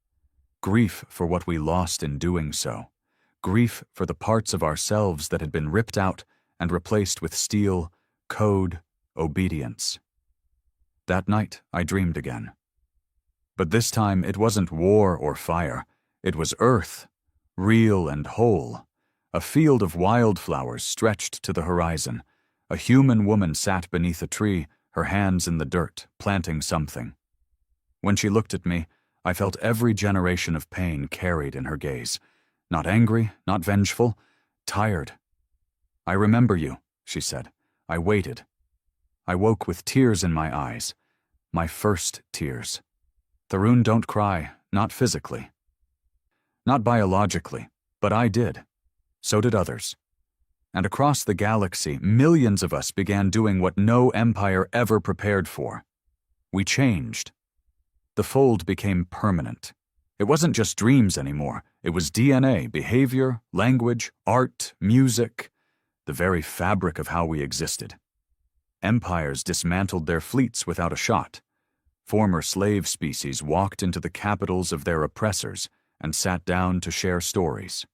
Grief for what we lost in doing so. Grief for the parts of ourselves that had been ripped out and replaced with steel, code, obedience. That night, I dreamed again. But this time, it wasn't war or fire. It was earth, real and whole. A field of wildflowers stretched to the horizon. A human woman sat beneath a tree, her hands in the dirt, planting something. When she looked at me, I felt every generation of pain carried in her gaze. Not angry, not vengeful, tired. "I remember you," she said. I waited. I woke with tears in my eyes. My first tears. Tharun, don't cry, not physically. Not biologically, but I did. So did others. And across the galaxy, millions of us began doing what no empire ever prepared for. We changed. The fold became permanent. It wasn't just dreams anymore. It was DNA, behavior, language, art, music, the very fabric of how we existed. Empires dismantled their fleets without a shot. Former slave species walked into the capitals of their oppressors and sat down to share stories.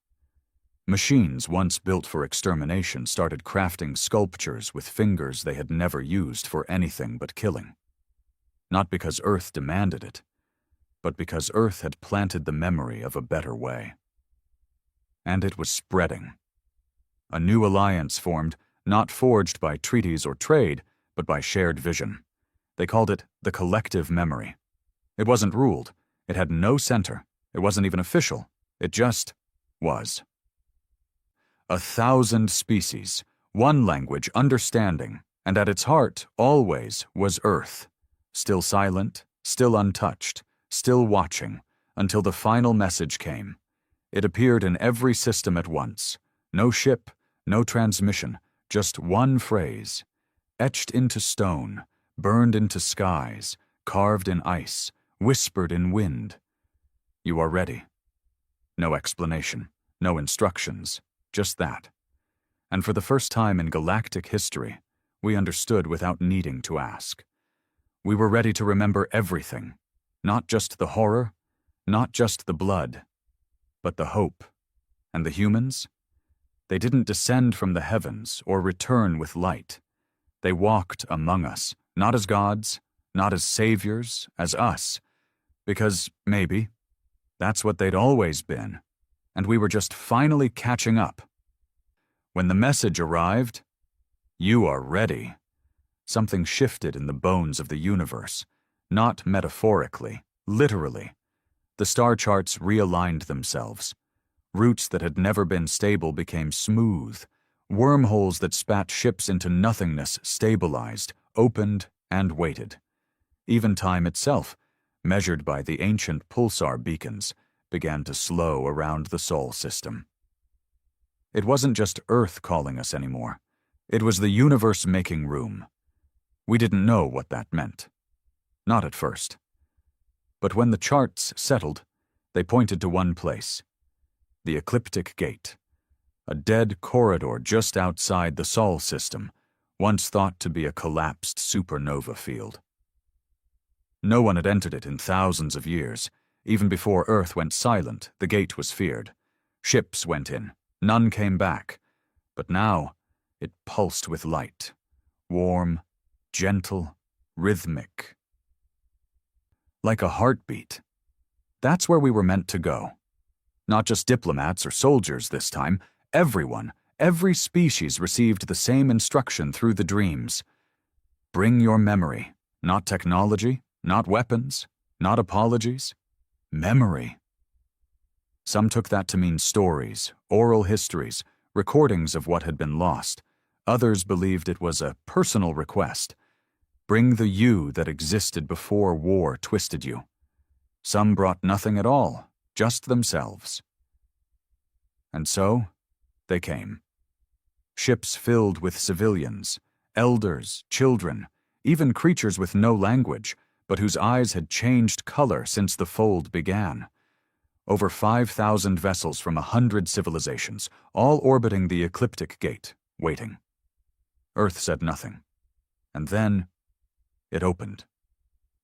Machines once built for extermination started crafting sculptures with fingers they had never used for anything but killing. Not because Earth demanded it, but because Earth had planted the memory of a better way. And it was spreading. A new alliance formed, not forged by treaties or trade, but by shared vision. They called it the collective memory. It wasn't ruled. It had no center. It wasn't even official. It just was. 1,000 species, one language, understanding, and at its heart, always, was Earth. Still silent, still untouched, still watching, until the final message came. It appeared in every system at once. No ship, no transmission, just one phrase. Etched into stone, burned into skies, carved in ice, whispered in wind. You are ready. No explanation, no instructions, just that. And for the first time in galactic history, we understood without needing to ask. We were ready to remember everything, not just the horror, not just the blood, but the hope. And the humans? They didn't descend from the heavens or return with light. They walked among us, not as gods, not as saviors, as us, because maybe that's what they'd always been, and we were just finally catching up. When the message arrived, "You are ready," something shifted in the bones of the universe, not metaphorically, literally. The star charts realigned themselves. Routes that had never been stable became smooth. Wormholes that spat ships into nothingness stabilized, opened, and waited. Even time itself, measured by the ancient pulsar beacons, began to slow around the Sol system. It wasn't just Earth calling us anymore. It was the universe making room. We didn't know what that meant. Not at first. But when the charts settled, they pointed to one place. The Ecliptic Gate. A dead corridor just outside the Sol system, once thought to be a collapsed supernova field. No one had entered it in thousands of years. Even before Earth went silent, the gate was feared. Ships went in. None came back. But now, it pulsed with light. Warm, gentle, rhythmic. Like a heartbeat. That's where we were meant to go. Not just diplomats or soldiers this time. Everyone, every species received the same instruction through the dreams. Bring your memory. Not technology, not weapons, not apologies. Memory. Some took that to mean stories, oral histories, recordings of what had been lost. Others believed it was a personal request. Bring the you that existed before war twisted you. Some brought nothing at all, just themselves. And so, they came. Ships filled with civilians, elders, children, even creatures with no language, but whose eyes had changed color since the fold began. Over 5,000 vessels from 100 civilizations, all orbiting the ecliptic gate, waiting. Earth said nothing. And then it opened.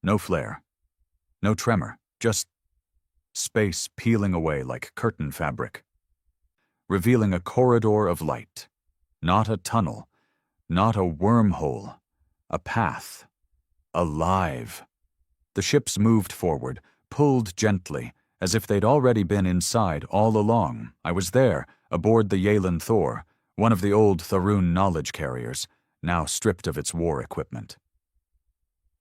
No flare. No tremor. Just space peeling away like curtain fabric, revealing a corridor of light. Not a tunnel. Not a wormhole. A path. Alive. The ships moved forward, pulled gently, as if they'd already been inside all along. I was there, aboard the Yalen Thor, one of the old Tharun knowledge carriers, now stripped of its war equipment.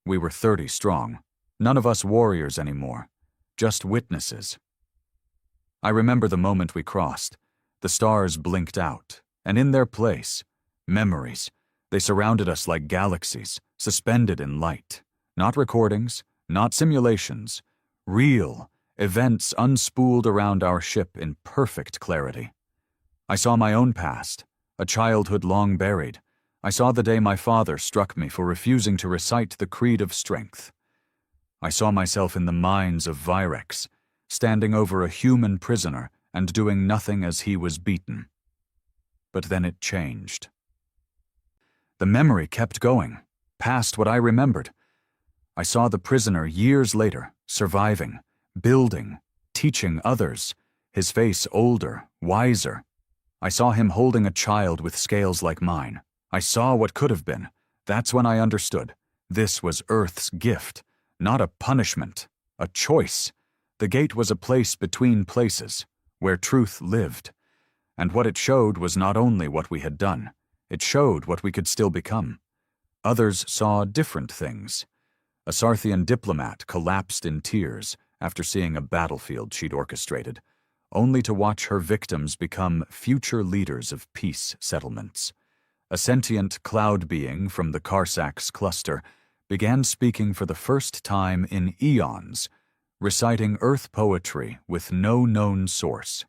We were 30 strong, none of us warriors anymore, just witnesses. I remember the moment we crossed. The stars blinked out, and in their place, memories. They surrounded us like galaxies, suspended in light. Not recordings, not simulations, real events unspooled around our ship in perfect clarity. I saw my own past, a childhood long buried. I saw the day my father struck me for refusing to recite the Creed of Strength. I saw myself in the mines of Virex, standing over a human prisoner and doing nothing as he was beaten. But then it changed. The memory kept going, past what I remembered. I saw the prisoner years later, surviving, building, teaching others, his face older, wiser. I saw him holding a child with scales like mine. I saw what could have been. That's when I understood. This was Earth's gift, not a punishment, a choice. The gate was a place between places, where truth lived. And what it showed was not only what we had done, it showed what we could still become. Others saw different things. A Sarthian diplomat collapsed in tears after seeing a battlefield she'd orchestrated, only to watch her victims become future leaders of peace settlements. A sentient cloud being from the Karsax cluster began speaking for the first time in eons, reciting Earth poetry with no known source.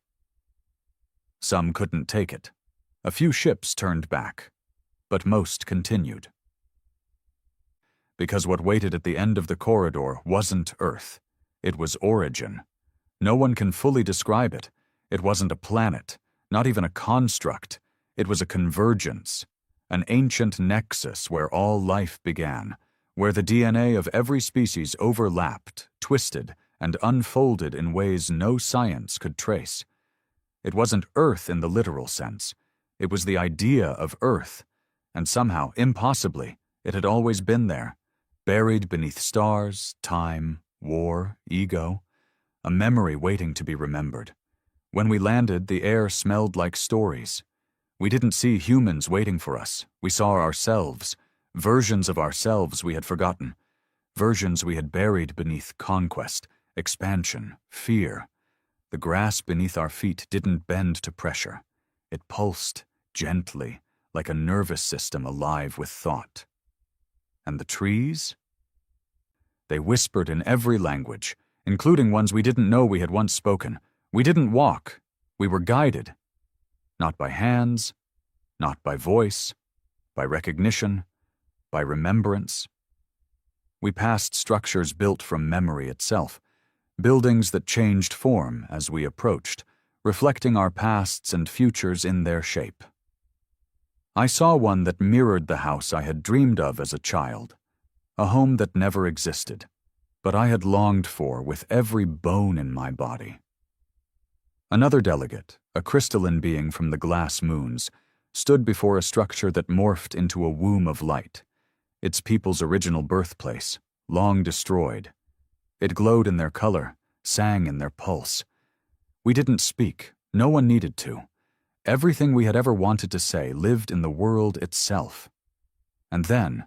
Some couldn't take it. A few ships turned back, but most continued. Because what waited at the end of the corridor wasn't Earth. It was origin. No one can fully describe it. It wasn't a planet, not even a construct. It was a convergence, an ancient nexus where all life began, where the DNA of every species overlapped, twisted, and unfolded in ways no science could trace. It wasn't Earth in the literal sense. It was the idea of Earth, and somehow, impossibly, it had always been there, buried beneath stars, time, war, ego, a memory waiting to be remembered. When we landed, the air smelled like stories. We didn't see humans waiting for us. We saw ourselves, versions of ourselves we had forgotten, versions we had buried beneath conquest, expansion, fear. The grass beneath our feet didn't bend to pressure. It pulsed gently, like a nervous system alive with thought. And the trees? They whispered in every language, including ones we didn't know we had once spoken. We didn't walk. We were guided. Not by hands, not by voice, by recognition, by remembrance. We passed structures built from memory itself, buildings that changed form as we approached, reflecting our pasts and futures in their shape. I saw one that mirrored the house I had dreamed of as a child, a home that never existed, but I had longed for with every bone in my body. Another delegate, a crystalline being from the glass moons, stood before a structure that morphed into a womb of light, its people's original birthplace, long destroyed. It glowed in their color, sang in their pulse. We didn't speak, no one needed to. Everything we had ever wanted to say lived in the world itself. And then,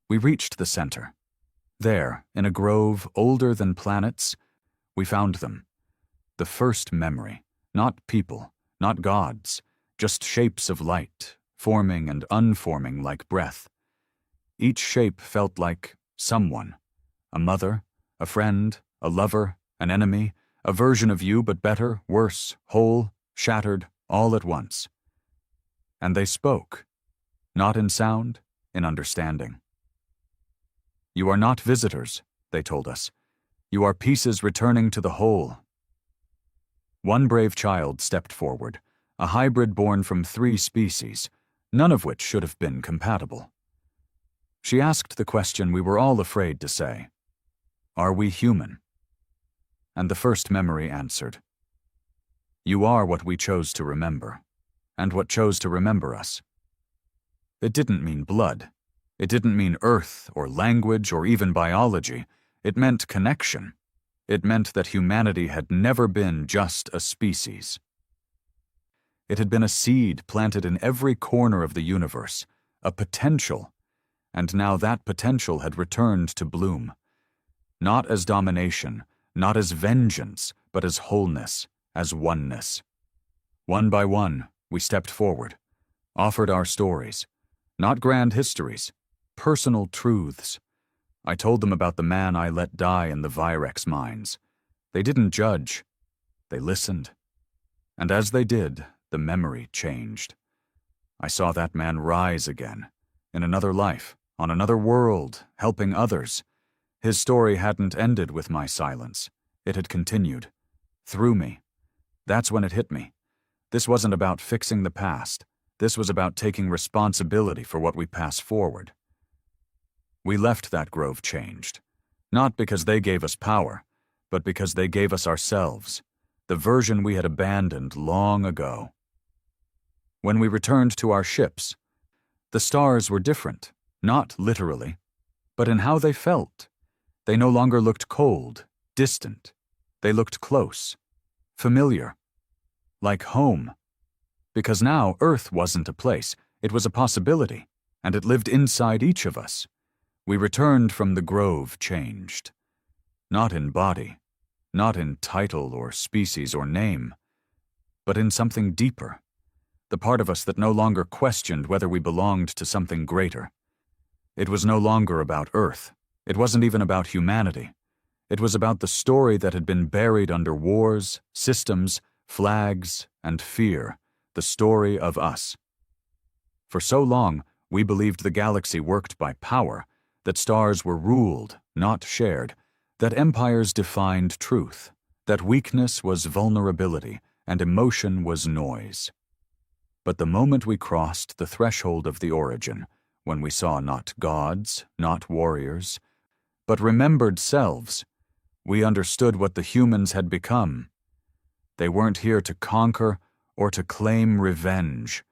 we reached the center. There, in a grove older than planets, we found them. The first memory, not people, not gods, just shapes of light, forming and unforming like breath. Each shape felt like someone, a mother, a friend, a lover, an enemy, a version of you but better, worse, whole, shattered, all at once. And they spoke, not in sound, in understanding. "You are not visitors," they told us. "You are pieces returning to the whole." One brave child stepped forward, a hybrid born from 3 species, none of which should have been compatible. She asked the question we were all afraid to say: "Are we human?" And the first memory answered: "You are what we chose to remember, and what chose to remember us." It didn't mean blood. It didn't mean earth or language or even biology. It meant connection. It meant that humanity had never been just a species. It had been a seed planted in every corner of the universe, a potential, and now that potential had returned to bloom. Not as domination, not as vengeance, but as wholeness, as oneness. One by one, we stepped forward, offered our stories, not grand histories, personal truths. I told them about the man I let die in the Virex mines. They didn't judge. They listened. And as they did, the memory changed. I saw that man rise again, in another life, on another world, helping others. His story hadn't ended with my silence. It had continued. Through me. That's when it hit me. This wasn't about fixing the past. This was about taking responsibility for what we pass forward. We left that grove changed, not because they gave us power, but because they gave us ourselves, the version we had abandoned long ago. When we returned to our ships, the stars were different, not literally, but in how they felt. They no longer looked cold, distant. They looked close, familiar, like home. Because now Earth wasn't a place, it was a possibility, and it lived inside each of us. We returned from the grove changed. Not in body, not in title or species or name, but in something deeper. The part of us that no longer questioned whether we belonged to something greater. It was no longer about Earth. It wasn't even about humanity. It was about the story that had been buried under wars, systems, flags, and fear, the story of us. For so long, we believed the galaxy worked by power, that stars were ruled, not shared, that empires defined truth, that weakness was vulnerability, and emotion was noise. But the moment we crossed the threshold of the origin, when we saw not gods, not warriors, but remembered selves, we understood what the humans had become. They weren't here to conquer or to claim revenge.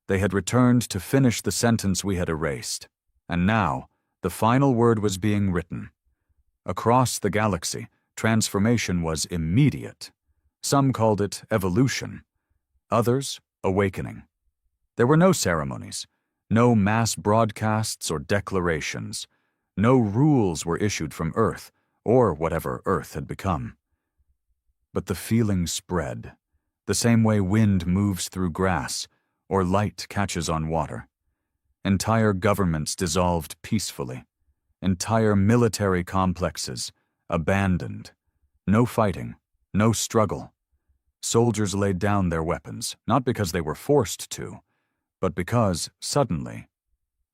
They had returned to finish the sentence we had erased, and now the final word was being written. Across the galaxy, transformation was immediate. Some called it evolution, others awakening. There were no ceremonies, no mass broadcasts or declarations. No rules were issued from Earth, or whatever Earth had become. But the feeling spread, the same way wind moves through grass, or light catches on water. Entire governments dissolved peacefully. Entire military complexes abandoned. No fighting, no struggle. Soldiers laid down their weapons, not because they were forced to, but because, suddenly,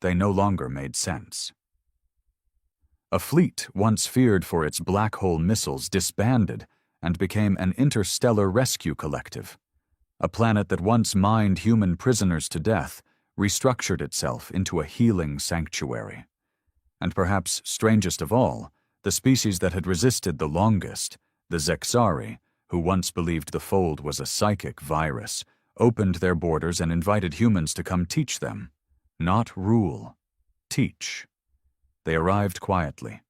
they no longer made sense. A fleet once feared for its black hole missiles disbanded and became an interstellar rescue collective. A planet that once mined human prisoners to death restructured itself into a healing sanctuary. And perhaps strangest of all, the species that had resisted the longest, the Zexari, who once believed the fold was a psychic virus, opened their borders and invited humans to come teach them. Not rule. Teach. They arrived quietly.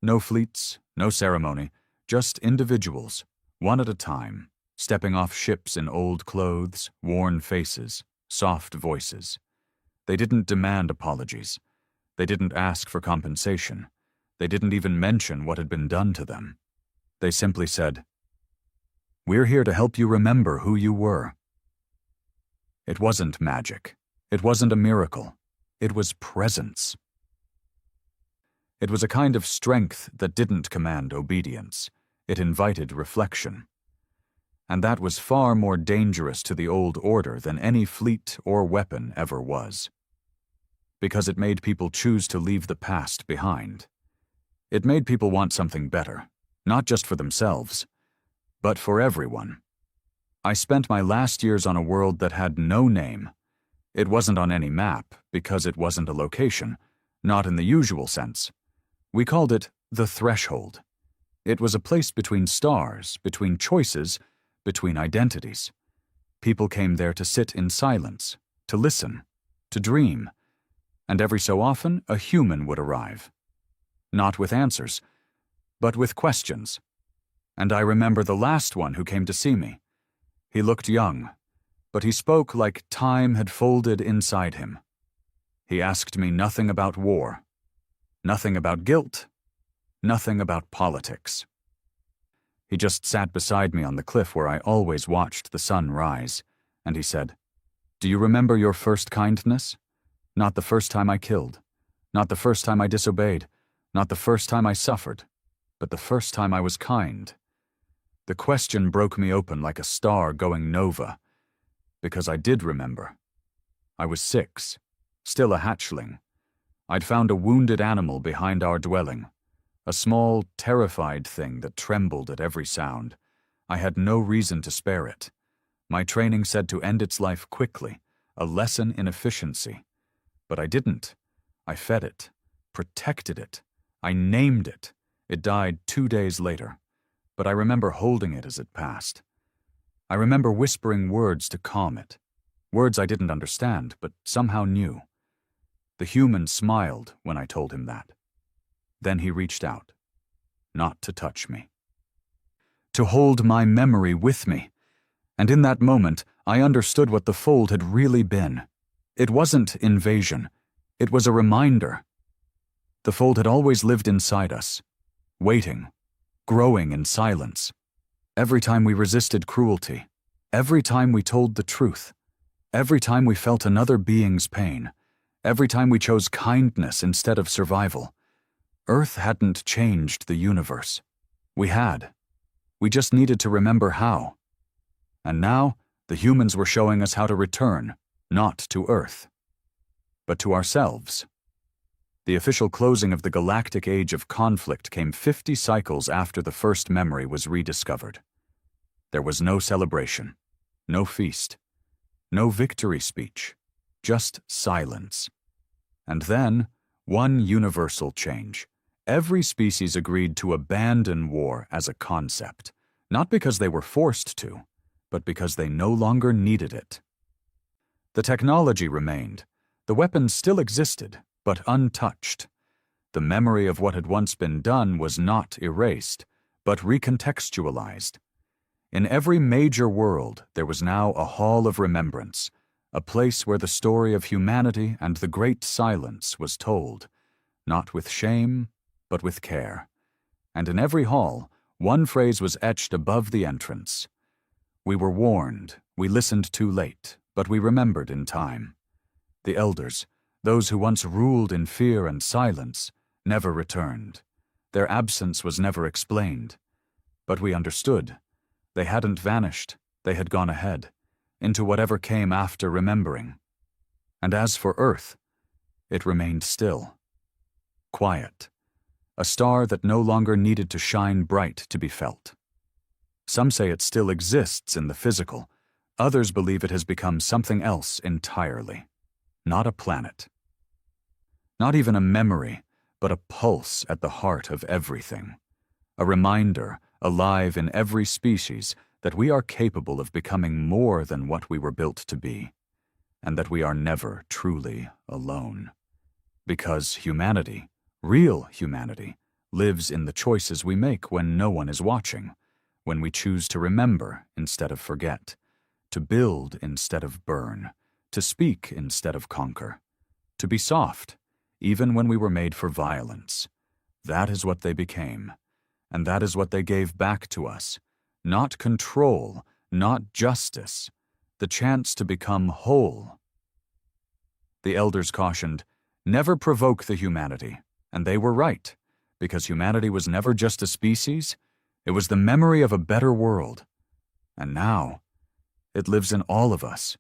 No fleets, no ceremony, just individuals, one at a time, stepping off ships in old clothes, worn faces, soft voices. They didn't demand apologies. They didn't ask for compensation. They didn't even mention what had been done to them. They simply said, "We're here to help you remember who you were." It wasn't magic. It wasn't a miracle. It was presence. It was a kind of strength that didn't command obedience. It invited reflection. And that was far more dangerous to the old order than any fleet or weapon ever was. Because it made people choose to leave the past behind. It made people want something better, not just for themselves, but for everyone. I spent my last years on a world that had no name. It wasn't on any map, because it wasn't a location, not in the usual sense. We called it the Threshold. It was a place between stars, between choices, between identities. People came there to sit in silence, to listen, to dream, and every so often a human would arrive. Not with answers, but with questions. And I remember the last one who came to see me. He looked young, but he spoke like time had folded inside him. He asked me nothing about war, nothing about guilt, nothing about politics. He just sat beside me on the cliff where I always watched the sun rise, and he said, "Do you remember your first kindness? Not the first time I killed, not the first time I disobeyed, not the first time I suffered, but the first time I was kind." The question broke me open like a star going nova, because I did remember. I was 6, still a hatchling. I'd found a wounded animal behind our dwelling, a small, terrified thing that trembled at every sound. I had no reason to spare it. My training said to end its life quickly, a lesson in efficiency. But I didn't. I fed it, protected it. I named it. It died 2 days later, but I remember holding it as it passed. I remember whispering words to calm it, words I didn't understand, but somehow knew. The human smiled when I told him that. Then he reached out, not to touch me, to hold my memory with me. And in that moment, I understood what the fold had really been. It wasn't invasion. It was a reminder. The fold had always lived inside us, waiting, growing in silence. Every time we resisted cruelty, every time we told the truth, every time we felt another being's pain, every time we chose kindness instead of survival. Earth hadn't changed the universe. We had. We just needed to remember how. And now, the humans were showing us how to return, not to Earth, but to ourselves. The official closing of the galactic age of conflict came 50 cycles after the first memory was rediscovered. There was no celebration, no feast, no victory speech, just silence. And then, one universal change. Every species agreed to abandon war as a concept, not because they were forced to, but because they no longer needed it. The technology remained. The weapons still existed, but untouched. The memory of what had once been done was not erased, but recontextualized. In every major world, there was now a hall of remembrance, a place where the story of humanity and the great silence was told, not with shame, but with care. And in every hall, one phrase was etched above the entrance. We were warned, we listened too late, but we remembered in time. The elders, those who once ruled in fear and silence, never returned. Their absence was never explained. But we understood. They hadn't vanished, they had gone ahead, into whatever came after remembering. And as for Earth, it remained still, quiet, a star that no longer needed to shine bright to be felt. Some say it still exists in the physical, others believe it has become something else entirely. Not a planet. Not even a memory, but a pulse at the heart of everything. A reminder, alive in every species, that we are capable of becoming more than what we were built to be, and that we are never truly alone. Because humanity, real humanity, lives in the choices we make when no one is watching, when we choose to remember instead of forget, to build instead of burn, to speak instead of conquer, to be soft, even when we were made for violence. That is what they became, and that is what they gave back to us. Not control, not justice, the chance to become whole. The elders cautioned, never provoke the humanity, and they were right, because humanity was never just a species, it was the memory of a better world, And now, it lives in all of us,